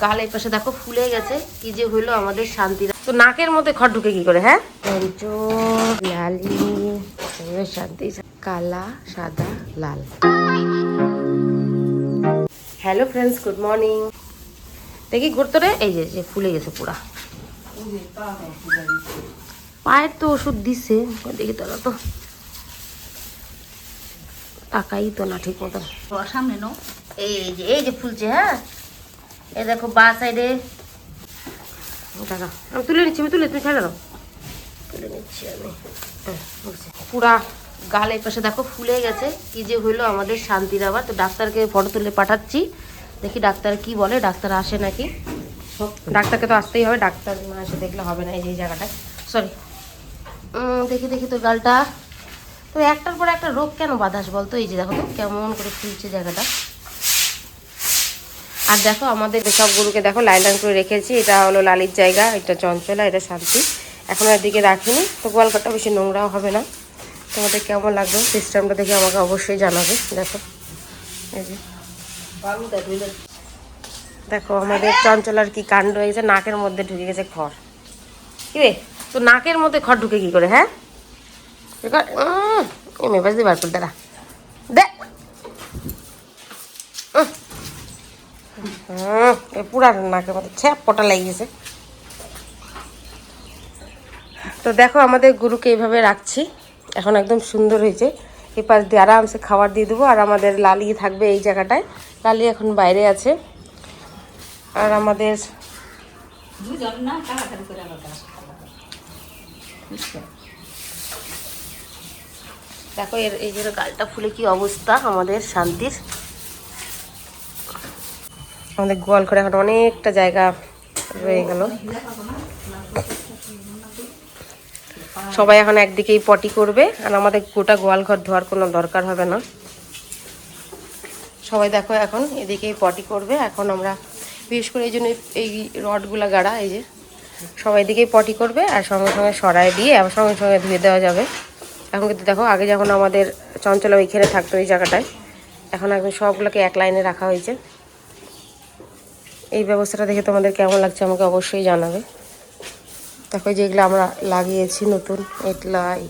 গাল এই পাশে দেখো ফুলে গেছে, কি যে হইলো আমাদের শান্তি। তো নাকের মধ্যে খড় ঢুকে কি করে? হ্যাঁ, লালি শান্তি, কালা সাদা লাল। Hello friends, good morning. দেখি ঘুরতো রে, এই যে ফুলে গেছে পুরা। পায়ের তো ওষুধ দিছে, দেখি তোরা তো টাকাই তো না ঠিক মতো। সামনে নো, এই যে ফুলছে। হ্যাঁ, এই দেখো বা সাইডে টাকা আমি তুলে নিচ্ছি, তুমি ছেড়ে দাও, তুলে নিচ্ছি আমি। পুরা গাল এই পাশে দেখো ফুলে গেছে, কি যে হইলো আমাদের শান্তির। আবার তো ডাক্তারকে ফটো তুলে পাঠাচ্ছি, দেখি ডাক্তার কি বলে। ডাক্তার আসে নাকি? ডাক্তারকে তো আসতেই হবে, ডাক্তার না এসে দেখলে হবে না। এই যে জায়গাটায় সরি, দেখি তো গালটা তো একটার পর একটা রোগ কেন বাতাস বলতো। এই যে দেখো তো কেমন করে ফুলছে জায়গাটা। আর দেখো আমাদের সব গরুকে দেখো লাইন করে রেখেছি। এটা হলো লালির জায়গা, এটা চঞ্চলা, এটা শান্তি। এখন এদিকে রাখিনি তো গোয়ালঘরটা বেশি নোংরাও হবে না। তোমাদের কেমন লাগবে সিস্টেমটা দেখে আমাকে অবশ্যই জানাবে। দেখো এই যে দেখো আমাদের চঞ্চলার কি কাণ্ড হয়েছে, নাকের মধ্যে ঢুকে গেছে খড়। কি রে, তো নাকের মধ্যে খড় ঢুকে কি করে? হ্যাঁ, মেবাজ দিয়ে বার করে দাঁড়া দে। পুরা নাকের মধ্যে ছ্যাপ পটা লেগে গেছে। তো দেখো আমাদের গরুকে এইভাবে রাখছি, এখন একদম সুন্দর হয়েছে। এই পাশ দিয়ে আরামসে খাবার দিয়ে দেবো। আর আমাদের লালি থাকবে এই জায়গাটায়, লালি এখন বাইরে আছে। আর আমাদের দেখো এই যে গালটা ফুলে কি অবস্থা আমাদের শান্তির। আমাদের গোয়াল ঘরে এখন অনেকটা জায়গা রয়ে গেল। সবাই এখন একদিকেই পটি করবে, আর আমাদের গোটা গোয়াল ঘর ধোয়ার কোনো দরকার হবে না। সবাই দেখো এখন এদিকেই পটি করবে। এখন আমরা বিশেষ করে এই জন্য এই রডগুলা গাড়া, এই যে সবাই এদিকেই পটি করবে, আর সঙ্গে সঙ্গে সরায় দিয়ে আবার সঙ্গে সঙ্গে ধুয়ে দেওয়া যাবে। এখন কিন্তু দেখো আগে যখন আমাদের চঞ্চলা ওইখানে থাকতো এই জায়গাটায়, এখন একদম সবগুলোকে এক লাইনে রাখা হয়েছে। এই ব্যবস্থাটা দেখে তোমাদের কেমন লাগছে আমাকে অবশ্যই জানাবে। দেখো যেগুলো আমরা লাগিয়েছি নতুন,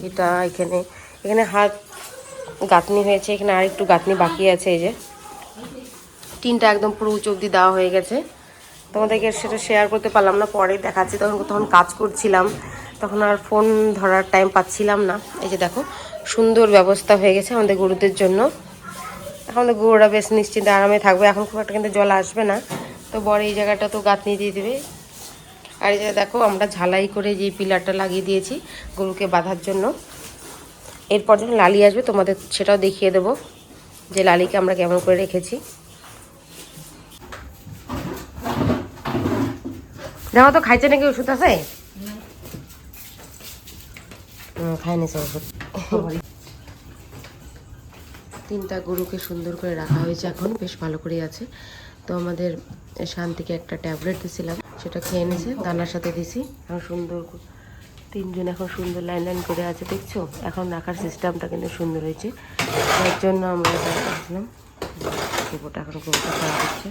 এটা এখানে হাত গাঁথনি হয়েছে, এখানে আর একটু গাঁথনি বাকি আছে। এই যে টিনটা একদম পুরো উঁচু অব্দি দেওয়া হয়ে গেছে। তোমাদেরকে সেটা শেয়ার করতে পারলাম না, পরে দেখাচ্ছি। তখন কাজ করছিলাম, তখন আর ফোন ধরার টাইম পাচ্ছিলাম না। এই যে দেখো সুন্দর ব্যবস্থা হয়ে গেছে আমাদের গরুদের জন্য। এখন আমাদের গরুরা বেশ নিশ্চিন্তে আরামে থাকবে। এখন খুব একটা কিন্তু জল আসবে না, তো বড় এই জায়গাটা তো গাঁথনি দিয়ে দেবে। আর এই যে দেখো আমরা ঝালাই করে যে পিলারটা লাগিয়ে দিয়েছি গরুকে বাঁধার জন্য। এরপর যখন লালি আসবে তোমাদের সেটাও দেখিয়ে দেবো যে লালিকে আমরা কেমন করে রেখেছি। দেখো তো খাইছে নাকি, ওষুধ আছে? খায়নি সে ওষুধ। তিনটা গরুকে সুন্দর করে রাখা হয়েছে, এখন বেশ ভালো করে আছে। তো আমাদের শান্তিকে একটা ট্যাবলেট দিয়েছিলাম, সেটা খেয়ে নিয়েছে, দানার সাথে দিছি। এখন সুন্দর তিনজন এখন সুন্দর লাইন লাইন করে আছে, দেখছো? এখন রাখার সিস্টেমটা কিন্তু সুন্দর হয়েছে, তার জন্য আমরা এটা রাখলাম। গোবরটা এখন গোবরটা খাওয়া হচ্ছে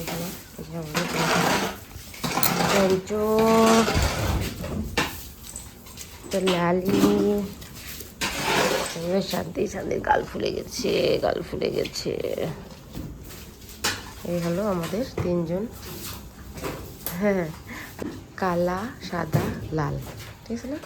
এখানে। লালি শান্তির গাল ফুলে গেছে। এই হলো আমাদের তিনজন। হ্যাঁ, কালা সাদা লাল, ঠিক আছে না?